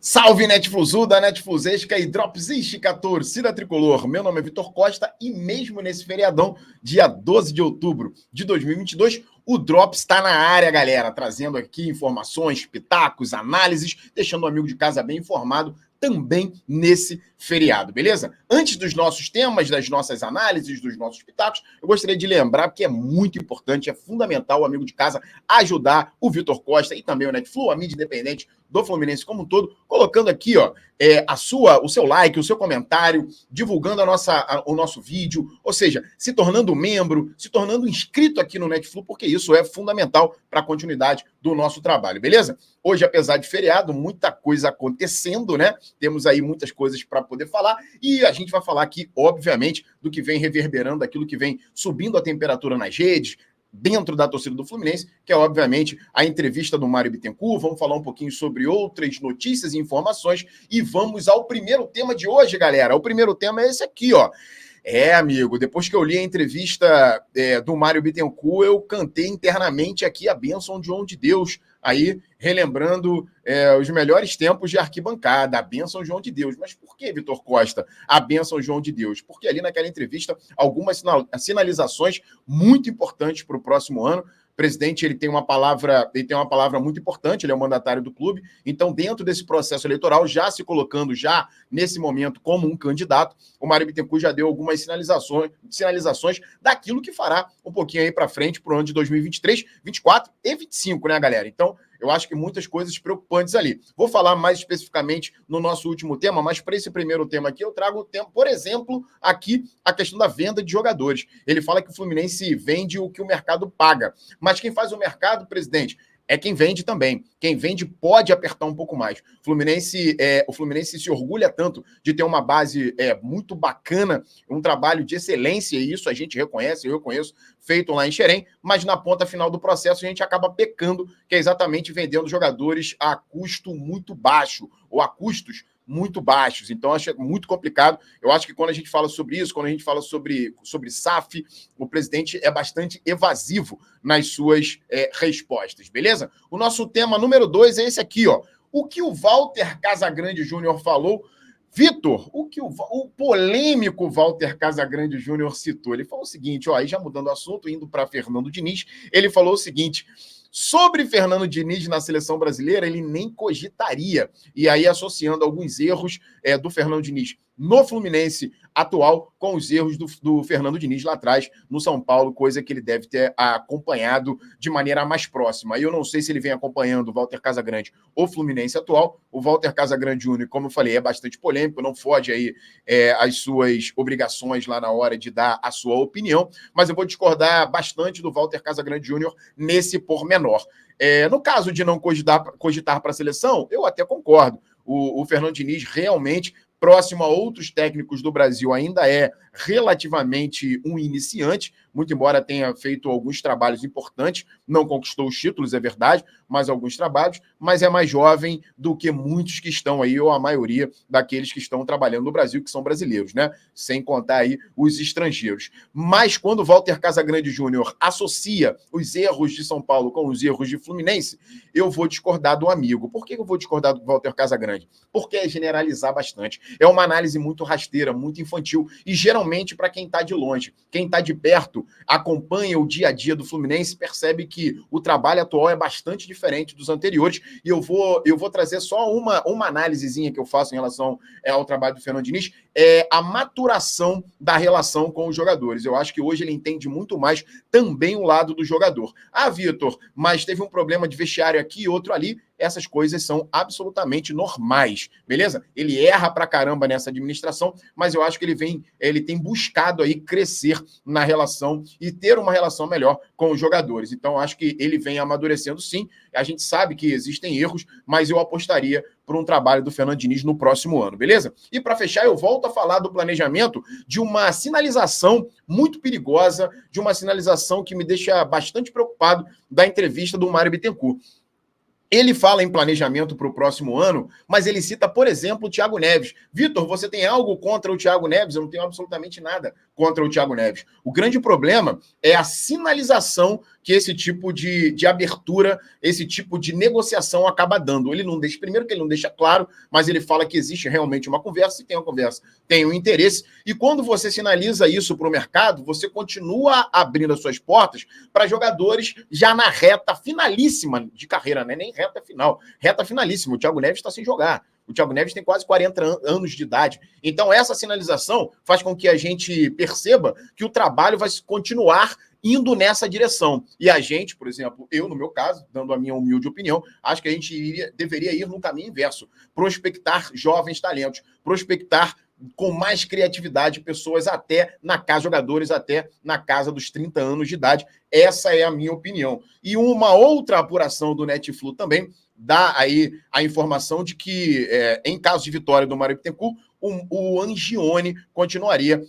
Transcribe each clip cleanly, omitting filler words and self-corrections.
Salve Netflusuda, Netfluzesca e Dropsística, torcida tricolor. Meu nome é Vitor Costa e mesmo nesse feriadão, dia 12 de outubro de 2022, o Drops está na área, galera, trazendo aqui informações, pitacos, análises, deixando o amigo de casa bem informado também nesse feriado, beleza? Antes dos nossos temas, das nossas análises, dos nossos pitacos, eu gostaria de lembrar que é muito importante, é fundamental o amigo de casa ajudar o Vitor Costa e também o Netflu, a mídia independente do Fluminense como um todo, colocando aqui, ó, o seu like, o seu comentário, divulgando o nosso vídeo, ou seja, se tornando membro, se tornando inscrito aqui no Netflu, porque isso é fundamental para a continuidade do nosso trabalho, beleza? Hoje, apesar de feriado, muita coisa acontecendo, né? Temos aí muitas coisas para poder falar e a gente vai falar aqui, obviamente, do que vem reverberando, daquilo que vem subindo a temperatura nas redes, dentro da torcida do Fluminense, que é, obviamente, a entrevista do Mário Bittencourt. Vamos falar um pouquinho sobre outras notícias e informações e vamos ao primeiro tema de hoje, galera. O primeiro tema é esse aqui, ó. Amigo, depois que eu li a entrevista do Mário Bittencourt, eu cantei internamente aqui a bênção de João de Deus, aí relembrando os melhores tempos de arquibancada, a bênção João de Deus. Mas por que, Vitor Costa, a bênção João de Deus? Porque ali naquela entrevista, algumas sinalizações muito importantes para o próximo ano. O presidente ele tem uma palavra muito importante, ele é o mandatário do clube, então dentro desse processo eleitoral, já se colocando já nesse momento como um candidato, o Mário Bittencourt já deu algumas sinalizações daquilo que fará um pouquinho aí para frente para o ano de 2023, 24 e 25, né, galera? Então, eu acho que muitas coisas preocupantes ali. Vou falar mais especificamente no nosso último tema, mas para esse primeiro tema aqui, eu trago o tema, por exemplo, aqui a questão da venda de jogadores. Ele fala que o Fluminense vende o que o mercado paga. Mas quem faz o mercado, presidente, é quem vende também. Quem vende pode apertar um pouco mais. O Fluminense se orgulha tanto de ter uma base muito bacana, um trabalho de excelência, e isso a gente reconhece, eu conheço, feito lá em Xerém, mas na ponta final do processo a gente acaba pecando, que é exatamente vendendo jogadores a custo muito baixo, ou a custos muito baixos. Então, acho muito complicado. Eu acho que quando a gente fala sobre isso, quando a gente fala sobre SAF, o presidente é bastante evasivo nas suas respostas, beleza? O nosso tema número 2 é esse aqui, ó. O que o Walter Casagrande Júnior falou. Vitor, o que o polêmico Walter Casagrande Júnior citou, ele falou o seguinte, ó, aí já mudando o assunto, indo para Fernando Diniz, ele falou o seguinte: sobre Fernando Diniz na seleção brasileira, ele nem cogitaria. E aí, associando alguns erros do Fernando Diniz no Fluminense atual com os erros do Fernando Diniz lá atrás no São Paulo, coisa que ele deve ter acompanhado de maneira mais próxima. E eu não sei se ele vem acompanhando o Walter Casagrande, o Fluminense atual. O Walter Casagrande Júnior, como eu falei, é bastante polêmico, não foge aí às suas obrigações lá na hora de dar a sua opinião, mas eu vou discordar bastante do Walter Casagrande Júnior nesse pormenor. No caso de não cogitar para a seleção, eu até concordo. O Fernando Diniz realmente, próximo a outros técnicos do Brasil, ainda é relativamente um iniciante, muito embora tenha feito alguns trabalhos importantes, não conquistou os títulos, é verdade, mas alguns trabalhos, mas é mais jovem do que muitos que estão aí, ou a maioria daqueles que estão trabalhando no Brasil, que são brasileiros, né? Sem contar aí os estrangeiros. Mas quando o Walter Casagrande Júnior associa os erros de São Paulo com os erros de Fluminense, eu vou discordar do amigo. Por que eu vou discordar do Walter Casagrande? Porque é generalizar bastante. É uma análise muito rasteira, muito infantil, e geralmente para quem está de longe. Quem está de perto, acompanha o dia a dia do Fluminense, percebe que o trabalho atual é bastante diferente dos anteriores, e eu vou trazer só uma análisezinha que eu faço em relação ao trabalho do Fernando Diniz, a maturação da relação com os jogadores. Eu acho que hoje ele entende muito mais também o lado do jogador. Vitor, mas teve um problema de vestiário aqui e outro ali. Essas coisas são absolutamente normais, beleza? Ele erra pra caramba nessa administração, mas eu acho que ele tem buscado aí crescer na relação e ter uma relação melhor com os jogadores. Então, acho que ele vem amadurecendo sim. A gente sabe que existem erros, mas eu apostaria por um trabalho do Fernando Diniz no próximo ano, beleza? E para fechar, eu volto a falar do planejamento de uma sinalização muito perigosa, de uma sinalização que me deixa bastante preocupado da entrevista do Mário Bittencourt. Ele fala em planejamento para o próximo ano, mas ele cita, por exemplo, o Thiago Neves. Vitor, você tem algo contra o Thiago Neves? Eu não tenho absolutamente nada contra o Thiago Neves. O grande problema é a sinalização que esse tipo de abertura, esse tipo de negociação acaba dando. Ele não deixa, primeiro que ele não deixa claro, mas ele fala que existe realmente uma conversa, e tem uma conversa, tem um interesse, e quando você sinaliza isso para o mercado, você continua abrindo as suas portas para jogadores já na reta finalíssima de carreira, né? Nem reta final, reta finalíssima. O Thiago Neves está sem jogar. O Thiago Neves tem quase 40 anos de idade. Então, essa sinalização faz com que a gente perceba que o trabalho vai continuar indo nessa direção. E a gente, por exemplo, eu, no meu caso, dando a minha humilde opinião, acho que a gente deveria ir no caminho inverso. Prospectar jovens talentos, prospectar com mais criatividade pessoas até na casa, jogadores até na casa dos 30 anos de idade. Essa é a minha opinião. E uma outra apuração do Netflix também dá aí a informação de que, em caso de vitória do Mário Bittencourt, o Angione continuaria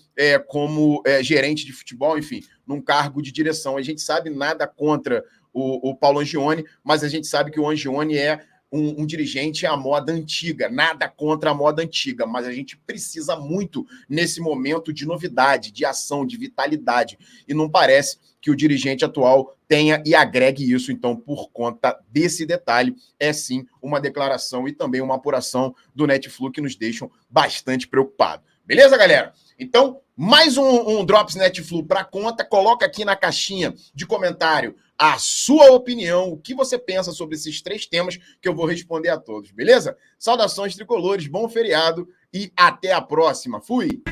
como gerente de futebol, enfim, num cargo de direção. A gente sabe nada contra o Paulo Angione, mas a gente sabe que o Angione é um dirigente à moda antiga, nada contra a moda antiga, mas a gente precisa muito nesse momento de novidade, de ação, de vitalidade, e não parece que o dirigente atual tenha e agregue isso. Então, por conta desse detalhe, é sim uma declaração e também uma apuração do Netflix que nos deixam bastante preocupados. Beleza, galera? Então, mais um Drops Netflix para conta. Coloca aqui na caixinha de comentário a sua opinião, o que você pensa sobre esses 3 temas que eu vou responder a todos, beleza? Saudações tricolores, bom feriado e até a próxima. Fui!